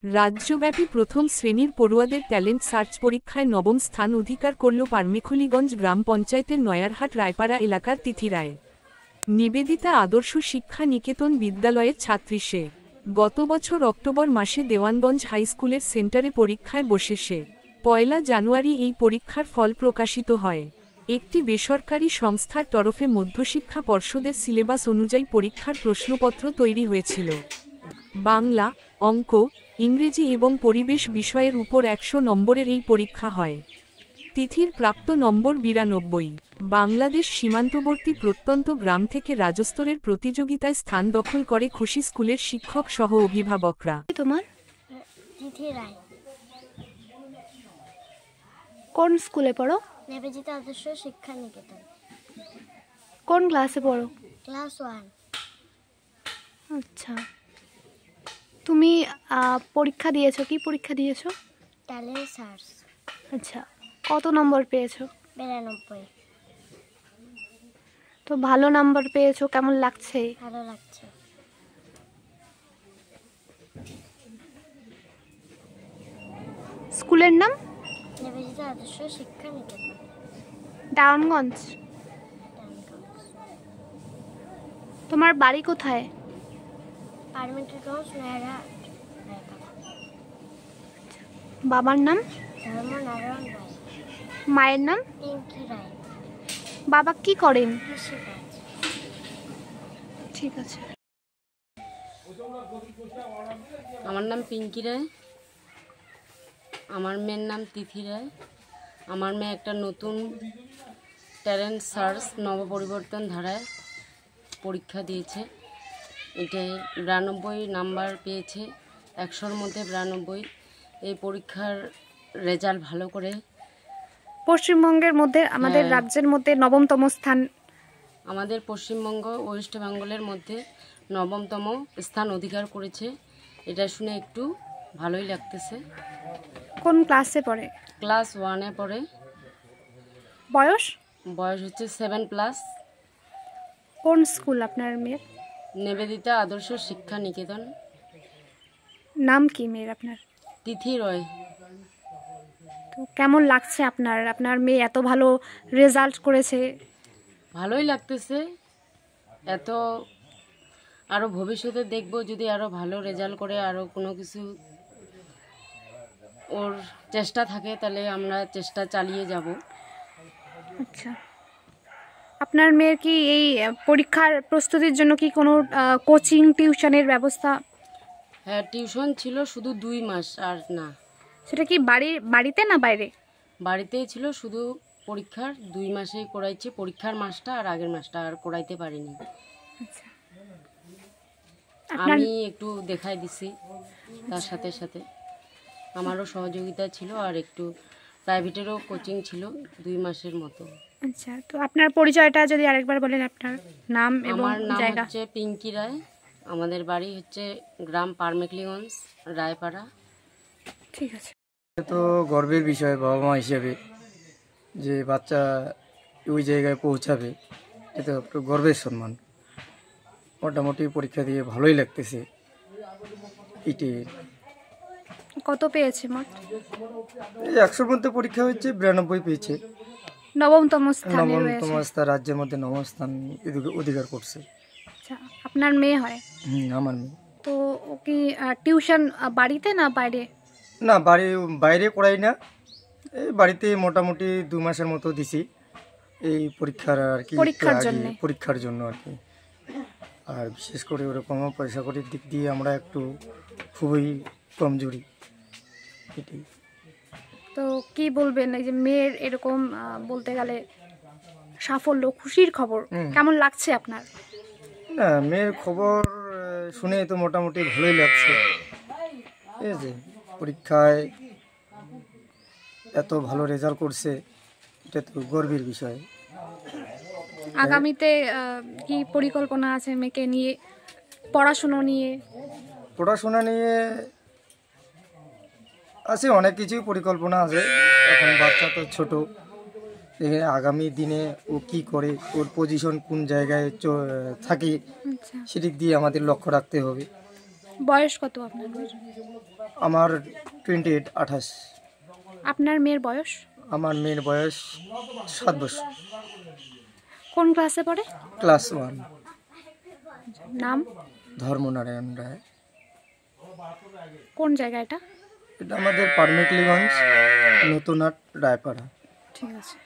রাজ্যব্যাপী প্রথম শ্রেণীর পড়ুয়াদের ট্যালেন্ট সার্চ পরীক্ষায় নবম স্থান অধিকার করল পারমিখুলিগঞ্জ গ্রাম পঞ্চায়েতের নয়ারহাট রায়পাড়া এলাকার তিথি রায়। নিবেদিতা আদর্শ শিক্ষা নিকেতন বিদ্যালয়ের ছাত্রী সে। গত বছর অক্টোবর মাসে দেওয়ানগঞ্জ হাইস্কুলের সেন্টারে পরীক্ষায় বসে সে। ১ জানুয়ারি এই পরীক্ষার ফল প্রকাশিত হয়। একটি বেসরকারি সংস্থার তরফে মধ্যশিক্ষা পর্ষদের সিলেবাস অনুযায়ী পরীক্ষার প্রশ্নপত্র তৈরি হয়েছিল। বাংলা, অঙ্ক, ইংরেজি এবং পরিবেশ বিষয়ের উপর ১০০ নম্বরের এই পরীক্ষা হয়। তিথির প্রাপ্ত নম্বর ৯২। বাংলাদেশ সীমান্তবর্তী প্রত্যন্ত গ্রাম থেকে রাজ্যস্তরের প্রতিযোগিতায় স্থান দখল করে খুশি স্কুলের শিক্ষক সহ অভিভাবকরা। তোমার তিথি রায়। কোন স্কুলে পড়ো? নিবেদিতা আদর্শ শিক্ষা নিকেতন। কোন ক্লাসে পড়ো? ক্লাস 1। আচ্ছা, তুমি পরীক্ষা দিয়েছো? কি পরীক্ষা দিয়েছো? Talent search. আচ্ছা, কত নম্বর পেয়েছো? ৯২। তো ভালো নাম্বার পেয়েছো, কেমন লাগছে? ভালো লাগছে। স্কুলের নাম? নিবেদিতা আদর্শ শিক্ষা নিকেতন, দেওয়ানগঞ্জ। তোমার বাড়ি কোথায়? পারমিখুলিগঞ্জ নয়ারহাট রায়পাড়া। বাবার নাম? ধর্মনারায়ণ রায়। মায়ের নাম? পিঙ্কি রায়। বাবা কি করেন? কৃষিকাজ। ঠিক আছে। আমার নাম পিঙ্কি রায়, আমার মেয়ের নাম তিথি রায়। আমার মেয়ে একটা নতুন ট্যালেন্ট সার্চ নবপরিবর্তন ধারায় পরীক্ষা দিয়েছে। এটাই ৯২ নাম্বার পেয়েছে, ১০০-র মধ্যে ৯২। এই পরীক্ষার রেজাল্ট ভালো করে পশ্চিমবঙ্গের মধ্যে, আমাদের রাজ্যের মধ্যে নবমতম স্থান। আমাদের পশ্চিমবঙ্গ ওয়েস্ট বেঙ্গলের মধ্যে ৯তম স্থান অধিকার করেছে। এটা শুনে একটু ভালোই লাগতেছে। কোন ক্লাসে পড়ে? ক্লাস 1-এ পড়ে। বয়স? বয়স হচ্ছে 7+। কোন স্কুল আপনার মেয়ের? নিবেদিতা আদর্শ শিক্ষা নিকেতন। নাম কি মেয়ের আপনার? তিথি রয়। তো কেমন লাগছে আপনার? আপনার মেয়ে এত ভালো রেজাল্ট করেছে। ভালোই লাগতেছে। এত আরও ভবিষ্যতে দেখব, যদি আরও ভালো রেজাল্ট করে, আরও কোনো কিছু ওর চেষ্টা থাকে, তাহলে আমরা চেষ্টা চালিয়ে যাব। আচ্ছা, আপনার মেয়ের কি এই পরীক্ষার প্রস্তুতির জন্য কি কোনো কোচিং টিউশনের ব্যবস্থা? হ্যাঁ, টিউশন ছিল শুধু 2 মাস, আর না। সেটা কি বাড়িতে না বাইরে? বাড়িতেই ছিল, শুধু পরীক্ষার 2 মাসেই করাইছে। পরীক্ষার মাসটা আর আগের মাসটা আর করাইতে পারিনি। আচ্ছা, আমি একটু দেখাই দিছি, তার সাথে সাথে আমারও সহযোগিতা ছিল, আর একটু প্রাইভেটেরও কোচিং ছিল 2 মাসের মতো। আচ্ছা, তো আপনার পরিচয়টা যদি আরেকবার বলেন, আপনার নাম এবং আমার নাম জায়গা। হচ্ছে পিঙ্কি রায়, আমাদের বাড়ি হচ্ছে গ্রাম পারমিখুলিগঞ্জ রায়পাড়া। ঠিক আছে। তো গর্বের বিষয় বাবা মা হিসেবে, যে বাচ্চা ওই জায়গায় পৌঁছাবে, এটা একটু গর্বের সম্মান। মোটামুটি পরীক্ষা দিয়ে ভালোই লাগতেছে। এটি কত পেয়েছে মোট? ১০০-র মধ্যে পরীক্ষা হচ্ছে, ৯২ পেয়েছে। নবমতম স্থানে রয়েছে। নবমতম স্থান, রাজ্যের মধ্যে ৯ম স্থান অধিকার করছে। আচ্ছা, আপনার মেয়ে হয়? আমার মেয়ে। তো ও কি টিউশন বাড়িতে না বাইরে? না, বাইরে করাই না, এই বাড়িতে মোটামুটি 2 মাসের মতো দিছি এই পরীক্ষার আর কি, পরীক্ষার জন্য আর কি। আর বিশেষ করে ওরকম পয়সা কড়ির দিক দিয়ে আমরা একটু খুবই কমজোরি। এটাই। তো কি বলবেন এই যে মেয়ের এরকম বলতে গেলে সাফল্য, খুশির খবর কেমন লাগছে আপনার? না, মেয়ের খবর শুনে তো মোটামুটি ভালোই লাগছে। ঠিক আছে, পরীক্ষায় এত ভালো রেজাল্ট করছে, এটা তো গর্বের বিষয়। আগামীতে কি পরিকল্পনা আছে মেয়েকে নিয়ে, পড়াশুনো নিয়ে? পড়াশোনা নিয়ে আছে, অনেক কিছুই পরিকল্পনা আছে। এখন বাচ্চা তো ছোট, আগামী দিনে ও কি করে, ওর পজিশন কোন জায়গায় থাকে, সেদিক দিয়ে আমাদের লক্ষ্য রাখতে হবে। বয়স কত আপনার মেয়ের? আমার 28, 28। আপনার মেয়ের বয়স? আমার মেয়ের বয়স 7 বছর, কোন ক্লাসে পড়ে? ক্লাস 1। নাম? ধর্মনারায়ণ রায়। কোন জায়গা এটা? এটা আমাদের পারমিকলিগঞ্জ, নতুনহাট, রায়পাড়া। ঠিক আছে।